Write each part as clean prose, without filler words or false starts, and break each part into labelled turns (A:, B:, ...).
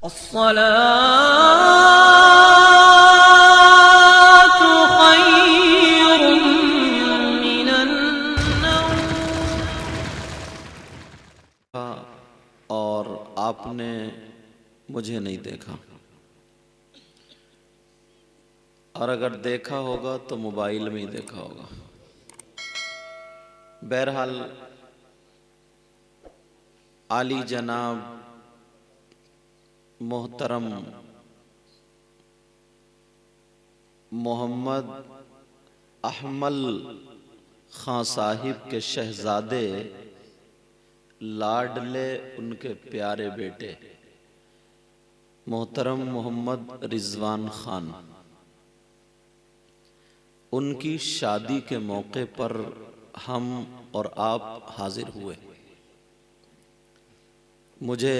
A: अस्सलातु खैरुम मिनन नौम।
B: और आपने मुझे नहीं देखा, और अगर देखा होगा तो मोबाइल में ही देखा होगा। बहरहाल आली जनाब मोहतरम मोहम्मद अहमल खां साहिब के शहजादे लाडले उनके प्यारे बेटे मोहतरम मोहम्मद रिजवान खान, उनकी शादी के मौके पर हम और आप हाजिर हुए। मुझे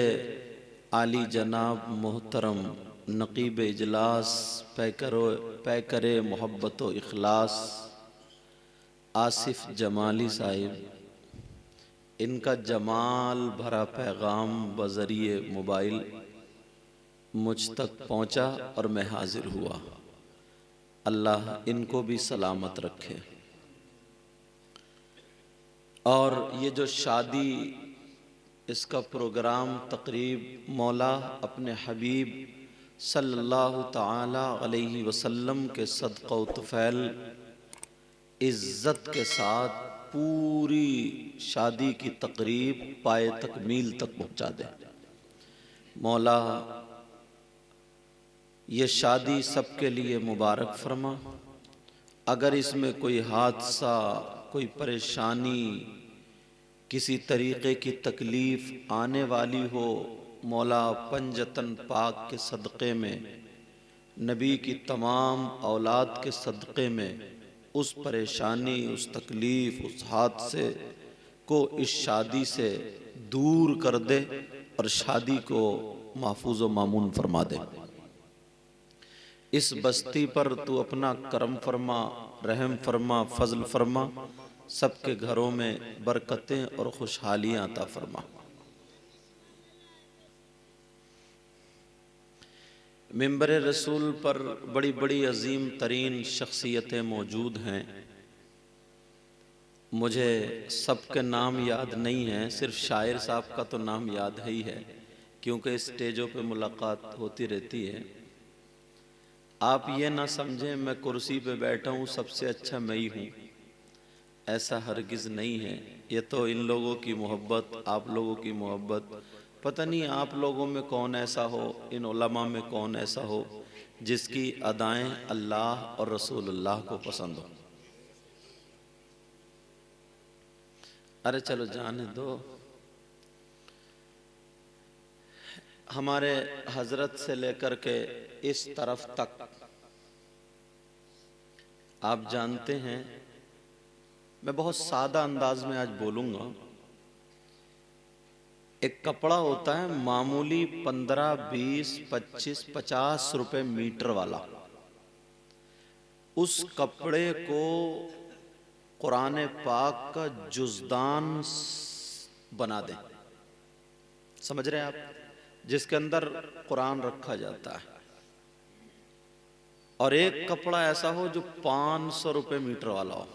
B: आली जनाब मोहतरम नकीब इजलास पैकरे मोहब्बत व इखलास आसिफ जमाली साहिब, इनका जमाल भरा पैगाम बज़रिए मोबाइल मुझ तक पहुंचा और मैं हाजिर हुआ। अल्लाह इनको भी सलामत रखे। और ये जो शादी, इसका प्रोग्राम तकरीब मौला अपने हबीब सल्लल्लाहु ताला अलैहि वसल्लम के सदक़ा व तुफ़ैल इज़्ज़त के साथ पूरी शादी की तकरीब पाए तकमील तक पहुँचा दे। मौला ये शादी सबके लिए मुबारक फरमा। अगर इसमें कोई हादसा, कोई परेशानी, किसी तरीक़े की तकलीफ़ आने वाली हो, मौला पंजतन पाक के सदक़े में, नबी की तमाम औलाद के सदक़े में उस परेशानी, उस तकलीफ़, उस हादसे को इस शादी से दूर कर दे और शादी को महफूज़ व मामून फरमा दे। इस बस्ती पर तू अपना करम फरमा, रहम फरमा, फजल फरमा, सबके घरों में बरकतें और खुशहालियाँ अता फरमा। मिंबर रसूल पर बड़ी बड़ी अजीम तरीन शख्सियतें मौजूद हैं। मुझे सबके नाम याद नहीं हैं, सिर्फ शायर साहब का तो नाम याद ही है, क्योंकि स्टेजों पे मुलाकात होती रहती है। आप ये ना समझें मैं कुर्सी पे बैठा हूँ सबसे अच्छा मैं ही हूँ, ऐसा हरगिज़ नहीं है। ये तो इन लोगों की मोहब्बत, आप लोगों की मोहब्बत, पता नहीं आप लोगों में कौन ऐसा हो, इन उलमा में कौन ऐसा हो जिसकी अदाएं अल्लाह और रसूलुल्लाह को पसंद हो। अरे चलो जाने दो। हमारे हजरत से लेकर के इस तरफ तक आप जानते हैं, मैं बहुत सादा अंदाज में आज बोलूँगा। एक कपड़ा होता है मामूली 15, 20, 25, 50 रुपए मीटर वाला, उस कपड़े को कुरान पाक का जुज़दान बना दें। समझ रहे हैं आप? जिसके अंदर कुरान रखा जाता है। और एक कपड़ा ऐसा हो जो 500 रुपए मीटर वाला हो,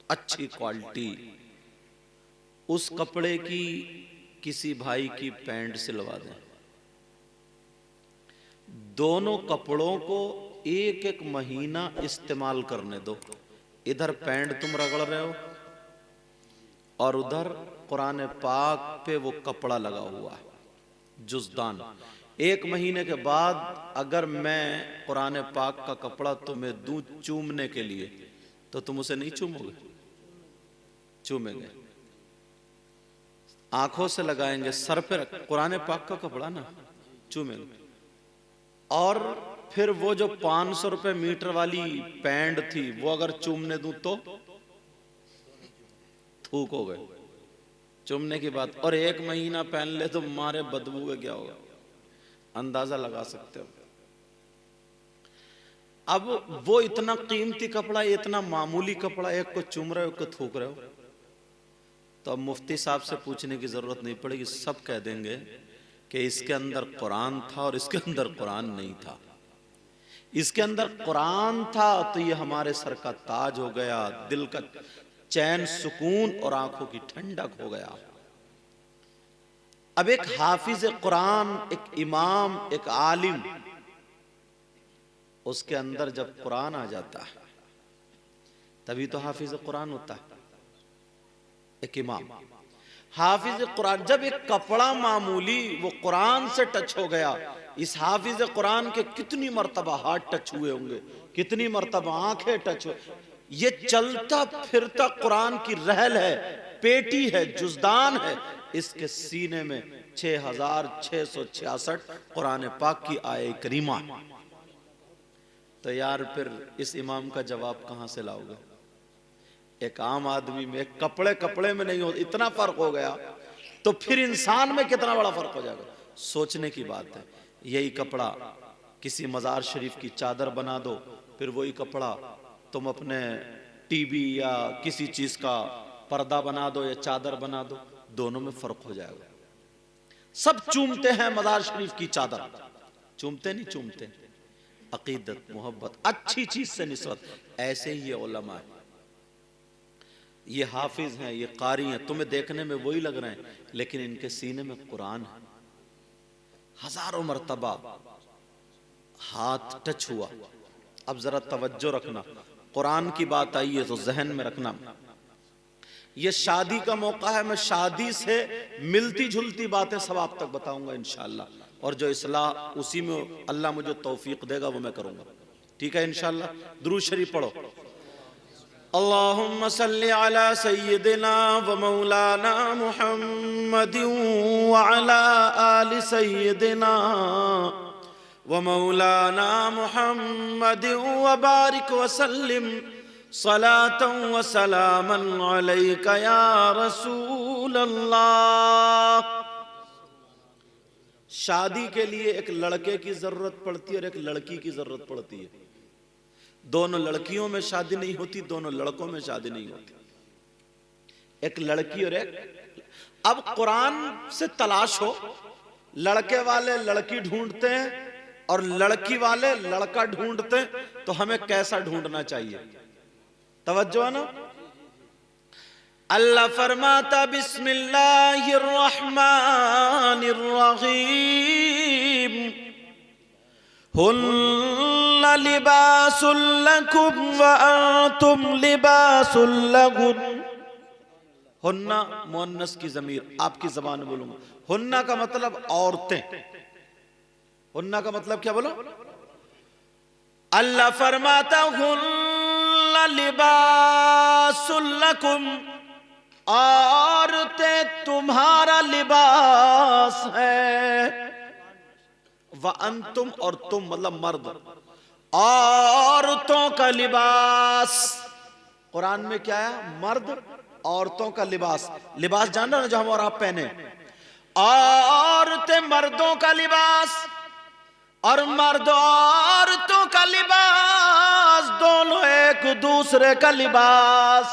B: अच्छी क्वालिटी, उस कपड़े की किसी भाई की पैंट सिलवा दें। दोनों कपड़ों को एक एक महीना इस्तेमाल करने दो। इधर पैंट तुम रगड़ रहे हो और उधर कुरान पाक पे वो कपड़ा लगा हुआ है, जुज़दान। एक महीने के बाद अगर मैं कुरान पाक का कपड़ा तुम्हें दूं चूमने के लिए, तो तुम उसे नहीं चूमोगे? चूमेंगे, आंखों से लगाएंगे, सर पे कुरान पाक का कपड़ा ना, चूमेंगे। और फिर वो जो 500 रुपए मीटर वाली पैंट थी, वो अगर चूमने दूं तो थूक हो गए चूमने की बात। और एक महीना पहन ले तो मारे बदबू का क्या होगा, अंदाजा लगा सकते हो। अब वो इतना कीमती कपड़ा, इतना मामूली कपड़ा, एक को चूम रहे हो, एक को थूक रहे हो, तो अब मुफ्ती साहब से पूछने की जरूरत नहीं पड़ेगी, सब कह देंगे कि इसके अंदर कुरान था और इसके अंदर कुरान नहीं था। इसके अंदर कुरान था तो ये हमारे सर का ताज हो गया, दिल का चैन सुकून और आंखों की ठंडक हो गया। अब एक हाफिज कुरान, एक इमाम, एक आलिम, उसके अंदर जब कुरान आ जाता है तभी तो हाफिज कुरान होता है। एक इमाम हाफिज कुरान, जब एक कपड़ा मामूली वो कुरान से टच हो गया, इस हाफिज कुरान के कितनी मर्तबा हाथ टच हुए होंगे, कितनी मर्तबा आंखें टच हुए। ये चलता फिरता कुरान की रहल है, पेटी है, जुजदान है। इसके सीने में 6666 कुरान पाक की आए करीमा। तो यार फिर इस इमाम का जवाब कहां से लाओगे? एक आम आदमी में, कपड़े में नहीं हो, इतना फर्क हो गया तो फिर इंसान में कितना बड़ा फर्क हो जाएगा। सोचने की बात है। यही कपड़ा किसी मजार शरीफ की चादर बना दो, फिर वही कपड़ा तुम अपने टीवी या किसी चीज का पर्दा बना दो या चादर बना दो, दोनों में फर्क हो जाएगा। सब चूमते हैं मजार शरीफ की चादर, चूमते नहीं चूमते? अकीदत, मोहब्बत, अच्छी चीज से निस्बत। ऐसे ही ये उलमा है, ये हाफिज हैं, ये कारी हैं, तुम्हें देखने में वही लग रहे हैं, लेकिन इनके सीने में कुरान है। हजारों मर्तबा हाथ टच हुआ। अब जरा तवज्जो रखना, कुरान की बात आई है तो जहन में रखना। ये शादी का मौका है, मैं शादी से मिलती जुलती बातें सब आप तक बताऊंगा इंशाअल्लाह, और जो इस्लाह उसी में अल्लाह मुझे तौफीक देगा वो मैं करूंगा। ठीक है इंशाअल्लाह। दुरूद शरीफ पढ़ो। अल्लाहुम्मा सल्ली अला सय्यिदिना व मौलाना मुहम्मदिन व अला आलि सय्यिदिना व मौलाना मुहम्मदिन व बारिक व सल्लिम सलातन व सलामन अलैका या रसूल अल्लाह। शादी के लिए एक लड़के की जरूरत पड़ती है और एक लड़की की जरूरत पड़ती है। दोनों लड़कियों में शादी नहीं होती, दोनों लड़कों में शादी नहीं होती। एक लड़की और एक, अब कुरान से तलाश हो, लड़के वाले लड़की ढूंढते हैं और लड़की वाले लड़का ढूंढते हैं, तो हमें कैसा ढूंढना चाहिए? तवज्जो है ना। अल्लाह फरमाता बिस्मिल्लाहिर रहमानिर रहीम, हुन्ना लिबासुल लकुम व अंतुम लिबासुल लहुन। हुन्ना मुअन्नस की ज़मीर, आपकी ज़बान में बोलूंगा। हुन्ना का मतलब औरतें। हुन्ना का मतलब क्या बोलो? अल्लाह फरमाता हुन्ना लिबासुल लकुम, औरतें तुम्हारा लिबास है। व अंतुम, और तुम मतलब मर्द, औरतों का लिबास। कुरान में क्या है? मर्द औरतों का लिबास। लिबास जान रहे ना, जो हम और आप पहने। औरतें मर्दों का लिबास और मर्द औरतों का लिबास, दोनों एक दूसरे का लिबास।